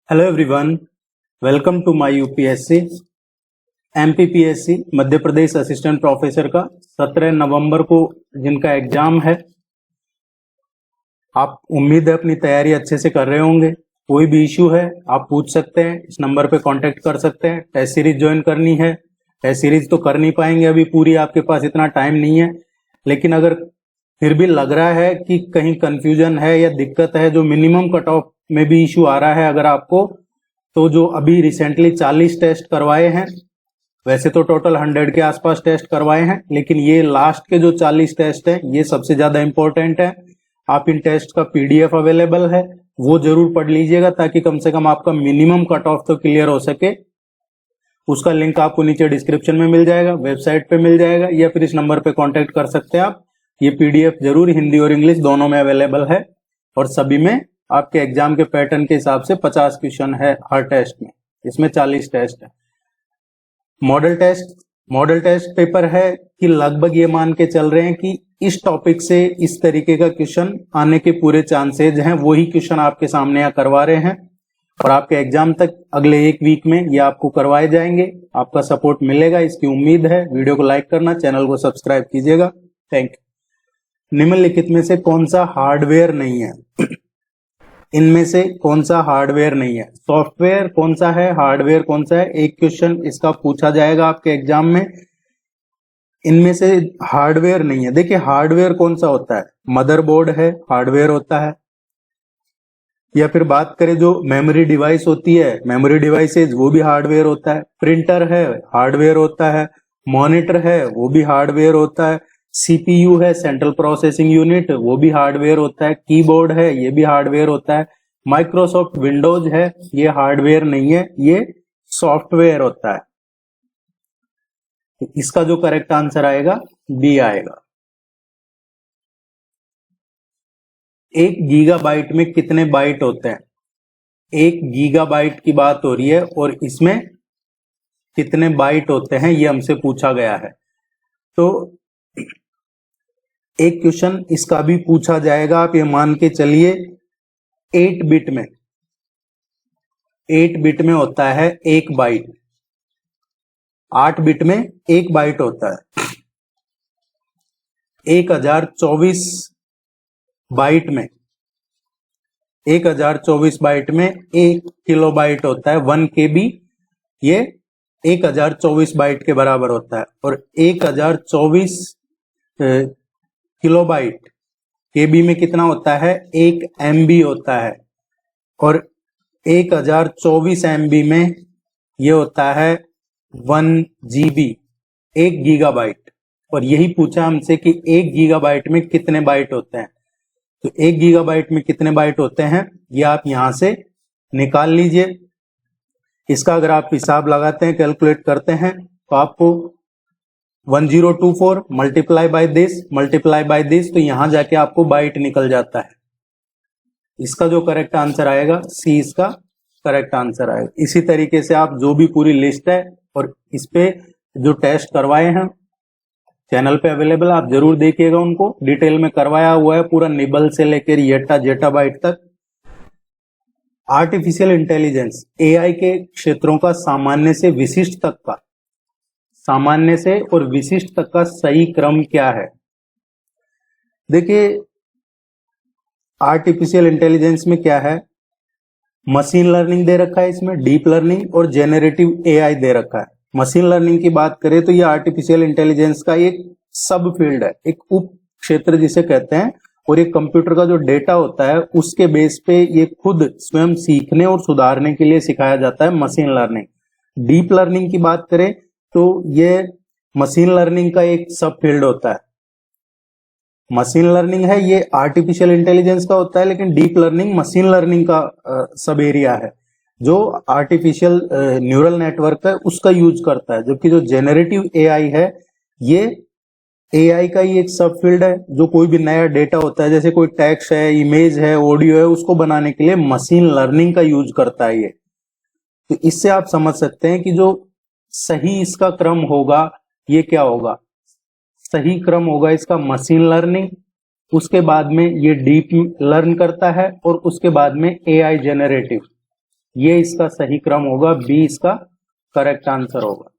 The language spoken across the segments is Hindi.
Hello everyone, welcome to my UPSC MPPSC Madhya Pradesh assistant professor का 17 नवंबर को जिनका एग्जाम है। आप उम्मीद है अपनी तैयारी अच्छे से कर रहे होंगे। कोई भी इश्यू है आप पूछ सकते हैं, इस नंबर पे कांटेक्ट कर सकते हैं। टेस्ट सीरीज ज्वाइन करनी है, टेस्ट सीरीज तो कर नहीं पाएंगे अभी पूरी, आपके पास इतना टाइम नहीं है, लेकिन अगर फिर भी लग रहा है कि कहीं कंफ्यूजन है या दिक्कत है, जो मिनिमम कट ऑफ में भी इश्यू आ रहा है अगर आपको, तो जो अभी रिसेंटली 40 टेस्ट करवाए हैं, वैसे तो टोटल 100 के आसपास टेस्ट करवाए हैं, लेकिन ये लास्ट के जो 40 टेस्ट हैं ये सबसे ज्यादा इंपॉर्टेंट है। आप इन टेस्ट का पीडीएफ अवेलेबल है, वो जरूर पढ़ लीजिएगा ताकि कम से कम आपका मिनिमम कट ऑफ तो क्लियर हो सके। उसका लिंक आपको नीचे डिस्क्रिप्शन में मिल जाएगा, वेबसाइट पे मिल जाएगा, या फिर इस नंबर पे कांटेक्ट कर सकते हैं आप। ये पीडीएफ जरूर हिंदी और इंग्लिश दोनों में अवेलेबल है, और सभी में आपके एग्जाम के पैटर्न के हिसाब से 50 क्वेश्चन है हर टेस्ट में। इसमें 40 टेस्ट है। मॉडल टेस्ट पेपर है कि लगभग ये मान के चल रहे हैं कि इस टॉपिक से इस तरीके का क्वेश्चन आने के पूरे चांसेज हैं। वही क्वेश्चन आपके सामने यहाँ करवा रहे हैं, और आपके एग्जाम तक अगले एक वीक में ये आपको करवाए जाएंगे। आपका सपोर्ट मिलेगा इसकी उम्मीद है। वीडियो को लाइक करना, चैनल को सब्सक्राइब कीजिएगा। Thank you. निम्नलिखित में से कौन सा हार्डवेयर नहीं है? इनमें से कौन सा हार्डवेयर नहीं है? सॉफ्टवेयर कौन सा है, हार्डवेयर कौन सा है? एक क्वेश्चन इसका पूछा जाएगा आपके एग्जाम में। इनमें से हार्डवेयर नहीं है। देखिए हार्डवेयर कौन सा होता है? मदरबोर्ड है, हार्डवेयर होता है। या फिर बात करें जो मेमोरी डिवाइस होती है, मेमोरी डिवाइसेज, वो भी हार्डवेयर होता है। प्रिंटर है, हार्डवेयर होता है। मॉनिटर है, वो भी हार्डवेयर होता है। सीपीयू है, सेंट्रल प्रोसेसिंग यूनिट, वो भी हार्डवेयर होता है। कीबोर्ड है, ये भी हार्डवेयर होता है। माइक्रोसॉफ्ट विंडोज है, ये हार्डवेयर नहीं है, ये सॉफ्टवेयर होता है। तो इसका जो करेक्ट आंसर आएगा बी आएगा। 1 गीगाबाइट में कितने बाइट होते हैं? 1 गीगाबाइट की बात हो रही है, और इसमें कितने बाइट होते हैं ये हमसे पूछा गया है। तो एक क्वेश्चन इसका भी पूछा जाएगा, आप ये मान के चलिए। 8 बिट में होता है 1 बाइट। 8 बिट में 1 बाइट होता है। 1024 बाइट में 1024 बाइट में 1 किलोबाइट होता है। 1 KB ये 1024 बाइट के बराबर होता है। और 1024 किलोबाइट केबी में कितना होता है? 1 MB होता है। और 1024 MB में ये होता है 1 GB, 1 गीगाबाइट। और यही पूछा हमसे कि 1 गीगाबाइट में कितने बाइट होते हैं। तो 1 गीगाबाइट में कितने बाइट होते हैं ये आप यहां से निकाल लीजिए। इसका अगर आप हिसाब लगाते हैं, कैलकुलेट करते हैं, तो आपको 1024 मल्टीप्लाई बाय दिस, तो यहां जाके आपको बाइट निकल जाता है। इसका जो करेक्ट आंसर आएगा सी, इसका करेक्ट आंसर आएगा। इसी तरीके से आप जो भी पूरी लिस्ट है और इस पे जो टेस्ट करवाए हैं चैनल पे अवेलेबल, आप जरूर देखिएगा उनको। डिटेल में करवाया हुआ है पूरा, निबल से लेकर येटा जेटा बाइट तक। आर्टिफिशियल इंटेलिजेंस AI के क्षेत्रों का सामान्य से विशिष्ट तक का, सामान्य से और विशिष्ट तक का सही क्रम क्या है? देखिए आर्टिफिशियल इंटेलिजेंस में क्या है, मशीन लर्निंग दे रखा है, इसमें डीप लर्निंग और जेनरेटिव AI दे रखा है। मशीन लर्निंग की बात करें तो ये आर्टिफिशियल इंटेलिजेंस का एक सब फील्ड है, एक उप क्षेत्र जिसे कहते हैं। और ये कंप्यूटर का जो डेटा होता है उसके बेस पे ये खुद स्वयं सीखने और सुधारने के लिए सिखाया जाता है, मशीन लर्निंग। डीप लर्निंग की बात करें तो ये मशीन लर्निंग का एक सब फील्ड होता है। मशीन लर्निंग है ये आर्टिफिशियल इंटेलिजेंस का होता है, लेकिन डीप लर्निंग मशीन लर्निंग का सब एरिया है, जो आर्टिफिशियल न्यूरल नेटवर्क है उसका यूज करता है। जबकि जो जेनरेटिव AI है ये AI का ही एक सब फील्ड है, जो कोई भी नया डेटा होता है, जैसे कोई टेक्स्ट है, इमेज है, ऑडियो है, उसको बनाने के लिए मशीन लर्निंग का यूज करता है ये। तो इससे आप समझ सकते हैं कि जो सही इसका क्रम होगा ये क्या होगा? सही क्रम होगा इसका मशीन लर्निंग, उसके बाद में ये डीप लर्न करता है, और उसके बाद में AI जेनरेटिव। ये इसका सही क्रम होगा, बी इसका करेक्ट आंसर होगा।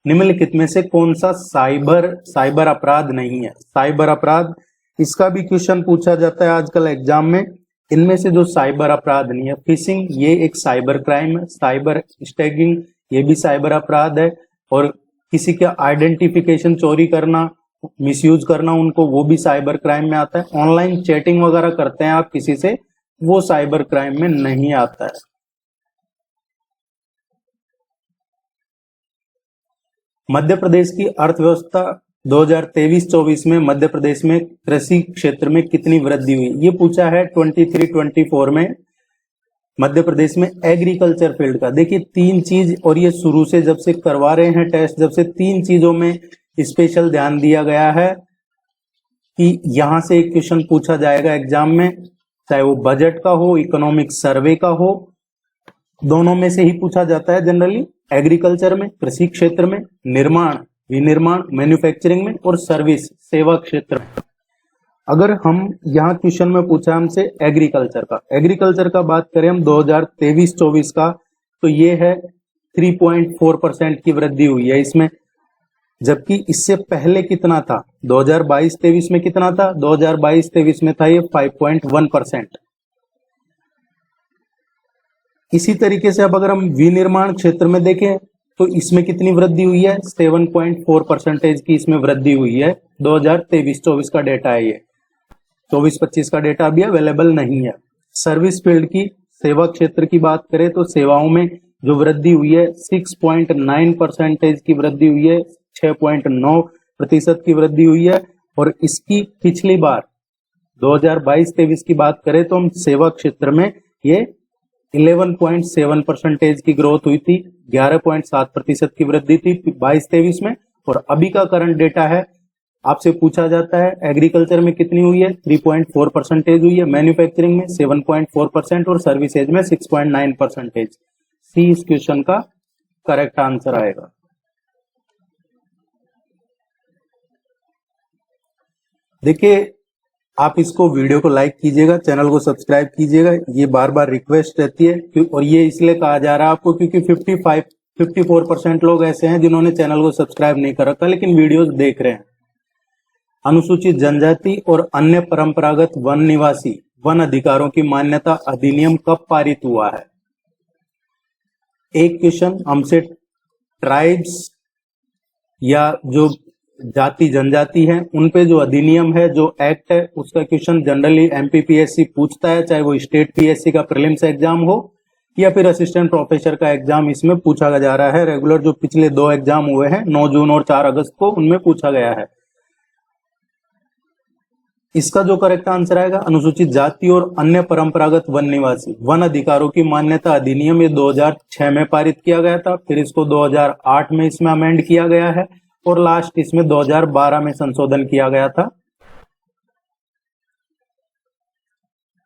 निम्नलिखित में से कौन सा साइबर अपराध नहीं है? साइबर अपराध, इसका भी क्वेश्चन पूछा जाता है आजकल एग्जाम में। इनमें से जो साइबर अपराध नहीं है, फिशिंग ये एक साइबर क्राइम है, साइबर स्टैगिंग ये भी साइबर अपराध है, और किसी का आइडेंटिफिकेशन चोरी करना, मिसयूज करना उनको, वो भी साइबर क्राइम में आता है। ऑनलाइन चैटिंग वगैरह करते हैं आप किसी से, वो साइबर क्राइम में नहीं आता है। मध्य प्रदेश की अर्थव्यवस्था 2023-24 में मध्य प्रदेश में कृषि क्षेत्र में कितनी वृद्धि हुई? ये पूछा है 23-24 में मध्य प्रदेश में एग्रीकल्चर फील्ड का। देखिए 3 चीज, और ये शुरू से जब से करवा रहे हैं टेस्ट, जब से 3 चीजों में स्पेशल ध्यान दिया गया है कि यहां से एक क्वेश्चन पूछा जाएगा एग्जाम में, चाहे वो बजट का हो, इकोनॉमिक सर्वे का हो, दोनों में से ही पूछा जाता है जनरली। एग्रीकल्चर में, कृषि क्षेत्र में, निर्माण, विनिर्माण, मैन्युफैक्चरिंग में, और सर्विस, सेवा क्षेत्र में। अगर हम यहाँ क्वेश्चन में पूछा हमसे एग्रीकल्चर का बात करें हम 2023-24 का, तो ये है 3.4% की वृद्धि हुई है इसमें, जबकि इससे पहले कितना था? 2022-23 में कितना था? 2022-23 में था ये 5.1%। इसी तरीके से अब अगर हम विनिर्माण क्षेत्र में देखें तो इसमें कितनी वृद्धि हुई है? 7.4% की इसमें वृद्धि हुई है। 2023-24 का डेटा है ये, 24-25 का डेटा अभी अवेलेबल नहीं है। सर्विस फील्ड की, सेवा क्षेत्र की बात करें तो सेवाओं में जो वृद्धि हुई है 6.9% की वृद्धि हुई है, 6.9% की वृद्धि हुई है। और इसकी पिछली बार 2022-23 की बात करें तो हम सेवा क्षेत्र में ये 11.7% की ग्रोथ हुई थी, 11.7% की वृद्धि थी 22-23 में। और अभी का करंट डेटा है, आपसे पूछा जाता है एग्रीकल्चर में कितनी हुई है? 3.4% हुई है, मैन्युफैक्चरिंग में 7.4% और सर्विसेज में 6.9%। सी इस क्वेश्चन का करेक्ट आंसर आएगा। देखिए आप इसको वीडियो को लाइक कीजिएगा, चैनल को सब्सक्राइब कीजिएगा, ये बार बार रिक्वेस्ट रहती है। और ये इसलिए कहा जा रहा है आपको क्योंकि 54% लोग ऐसे हैं जिन्होंने चैनल को सब्सक्राइब नहीं कर रखा लेकिन वीडियोस देख रहे हैं। अनुसूचित जनजाति और अन्य परंपरागत वन निवासी वन अधिकारों की मान्यता अधिनियम कब पारित हुआ है? एक क्वेश्चन हमसे ट्राइब्स या जो जाति जनजाति है उन पे जो अधिनियम है, जो एक्ट है, उसका क्वेश्चन जनरली एमपीपीएससी पूछता है, चाहे वो स्टेट पीएससी का प्रीलिम्स एग्जाम हो या फिर असिस्टेंट प्रोफेसर का एग्जाम इसमें पूछा जा रहा है। रेगुलर जो पिछले 2 एग्जाम हुए हैं 9 जून और 4 अगस्त को, उनमें पूछा गया है। इसका जो करेक्ट आंसर आएगा अनुसूचित जाति और अन्य परंपरागत वन निवासी वन अधिकारों की मान्यता अधिनियम, ये 2006 में पारित किया गया था, फिर इसको 2008 में इसमें अमेंड किया गया है और लास्ट इसमें 2012 में संशोधन किया गया था।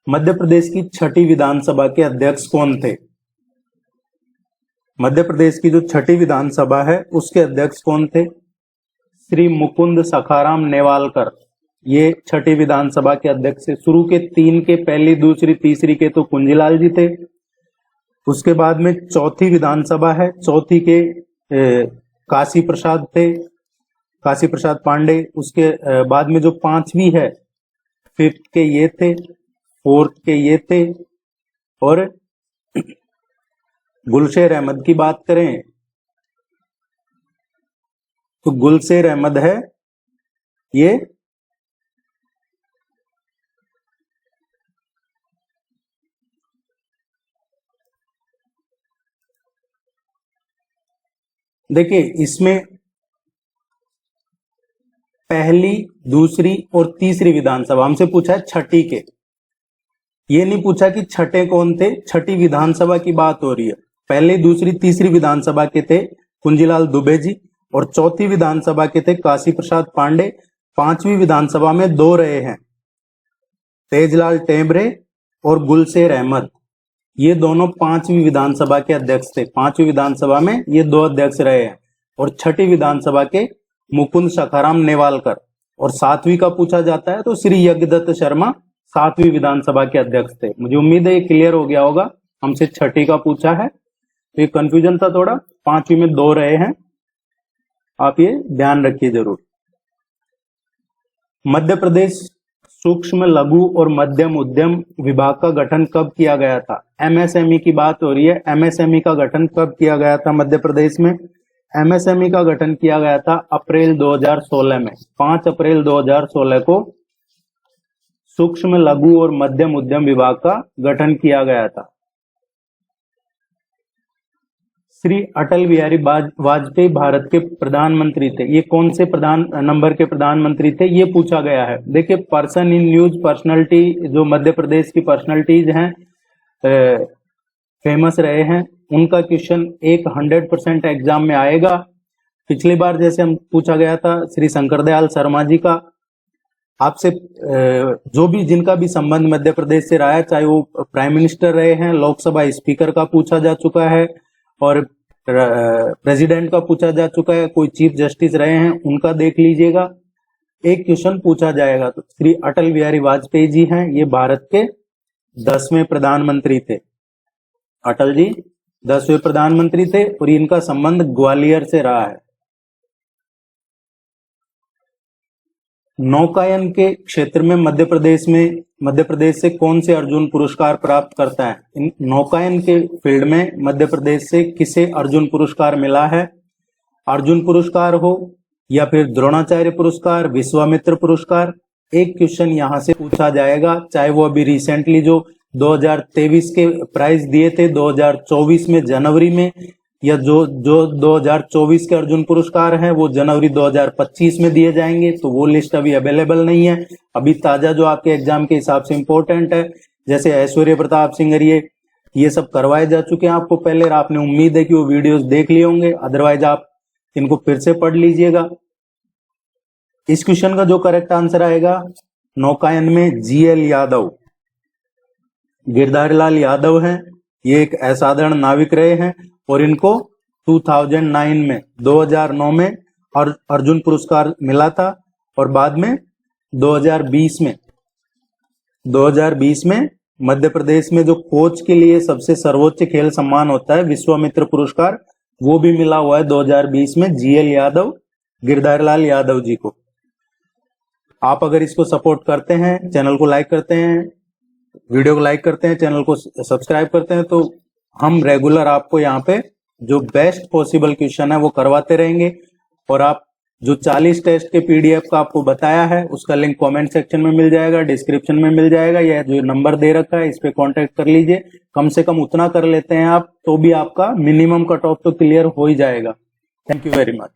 मध्य प्रदेश की 6ठी विधानसभा के अध्यक्ष कौन थे? मध्य प्रदेश की जो 6ठी विधानसभा है उसके अध्यक्ष कौन थे? श्री मुकुंद सखाराम नेवालकर, ये 6ठी विधानसभा के अध्यक्ष थे। शुरू के 3 के, पहली, दूसरी, तीसरी के तो कुंजीलाल जी थे। उसके बाद में 4थी विधानसभा है, 4थी के काशी प्रसाद थे, काशी प्रसाद पांडे। उसके बाद में जो 5वीं है, 5th के ये थे, 4th के ये थे। और गुलशेर अहमद की बात करें तो गुलशेर अहमद है ये देखिए इसमें पहली, दूसरी और तीसरी विधानसभा हमसे पूछा है 6ठी के, ये नहीं पूछा कि 6ठे कौन थे। 6ठी विधानसभा की बात हो रही है। पहली, दूसरी, तीसरी विधानसभा के थे कुंजीलाल दुबे जी और 4थी विधानसभा के थे काशी प्रसाद पांडे। 5वीं विधानसभा में 2 रहे हैं, तेजलाल टेमरे और गुलशेर अहमद। ये दोनों 5वीं विधानसभा के अध्यक्ष थे। 5वीं विधानसभा में ये 2 अध्यक्ष रहे हैं। और 6ठी विधानसभा के मुकुंद सखाराम नेवालकर। और 7वीं का पूछा जाता है तो श्री यज्ञदत्त शर्मा 7वीं विधानसभा के अध्यक्ष थे। मुझे उम्मीद है ये क्लियर हो गया होगा। हमसे 6ठी का पूछा है, तो ये कंफ्यूजन था थोड़ा, 5वीं में 2 रहे हैं, आप ये ध्यान रखिए जरूर। मध्य प्रदेश सूक्ष्म लघु और मध्यम उद्यम विभाग का गठन कब किया गया था? एमएसएमई की बात हो रही है। एमएसएमई का गठन कब किया गया था मध्य प्रदेश में? एमएसएमई का गठन किया गया था अप्रैल 2016 में। 5 अप्रैल 2016 को सूक्ष्म लघु और मध्यम उद्यम विभाग का गठन किया गया था। श्री अटल बिहारी वाजपेयी भारत के प्रधानमंत्री थे। ये कौन से नंबर के प्रधानमंत्री थे, ये पूछा गया है। देखिए, पर्सन इन न्यूज, पर्सनालिटी, जो मध्य प्रदेश की पर्सनालिटीज हैं, फेमस रहे हैं, उनका क्वेश्चन 100% एग्जाम में आएगा। पिछली बार जैसे हम पूछा गया था श्री शंकर दयाल शर्मा जी का, आपसे जो भी जिनका भी संबंध मध्य प्रदेश से रहा है, चाहे वो प्राइम मिनिस्टर रहे हैं, लोकसभा स्पीकर का पूछा जा चुका है और प्रेसिडेंट का पूछा जा चुका है, कोई चीफ जस्टिस रहे हैं, उनका देख लीजिएगा, एक क्वेश्चन पूछा जाएगा। तो श्री अटल बिहारी वाजपेयी जी हैं, ये भारत के 10वें प्रधानमंत्री थे। अटल जी 10वें प्रधानमंत्री थे और इनका संबंध ग्वालियर से रहा है। नौकायन के क्षेत्र में मध्य प्रदेश से कौन से अर्जुन पुरस्कार प्राप्त करता है? इन नौकायन के फील्ड में मध्य प्रदेश से किसे अर्जुन पुरस्कार मिला है? अर्जुन पुरस्कार हो या फिर द्रोणाचार्य पुरस्कार, विश्वामित्र पुरस्कार, एक क्वेश्चन यहां से पूछा जाएगा। चाहे वो अभी रिसेंटली जो 2023 के प्राइज दिए थे 2024 में जनवरी में, या जो 2024 के अर्जुन पुरस्कार हैं वो जनवरी 2025 में दिए जाएंगे। तो वो लिस्ट अभी अवेलेबल नहीं है। अभी ताजा जो आपके एग्जाम के हिसाब से इंपॉर्टेंट है, जैसे ऐश्वर्य प्रताप सिंह, ये सब करवाए जा चुके हैं आपको पहले, और आपने उम्मीद है कि वो वीडियोस देख लिए होंगे, अदरवाइज आप इनको फिर से पढ़ लीजिएगा। इस क्वेश्चन का जो करेक्ट आंसर आएगा, नौकायन में GL यादव, गिरधारी लाल यादव हैं, ये एक असाधारण नाविक रहे हैं और इनको 2009 में और अर्जुन पुरस्कार मिला था। और बाद में 2020 में मध्य प्रदेश में जो कोच के लिए सबसे सर्वोच्च खेल सम्मान होता है, विश्वामित्र पुरस्कार, वो भी मिला हुआ है 2020 में GL यादव, गिरधारी लाल यादव जी को। आप अगर इसको सपोर्ट करते हैं, चैनल को लाइक करते हैं, वीडियो को लाइक करते हैं, चैनल को सब्सक्राइब करते हैं, तो हम रेगुलर आपको यहाँ पे जो बेस्ट पॉसिबल क्वेश्चन है वो करवाते रहेंगे। और आप जो 40 टेस्ट के PDF का आपको बताया है, उसका लिंक कमेंट सेक्शन में मिल जाएगा, डिस्क्रिप्शन में मिल जाएगा, या जो नंबर दे रखा है इस पे कांटेक्ट कर लीजिए। कम से कम उतना कर लेते हैं आप, तो भी आपका मिनिमम कट ऑफ तो क्लियर हो ही जाएगा। Thank you very much.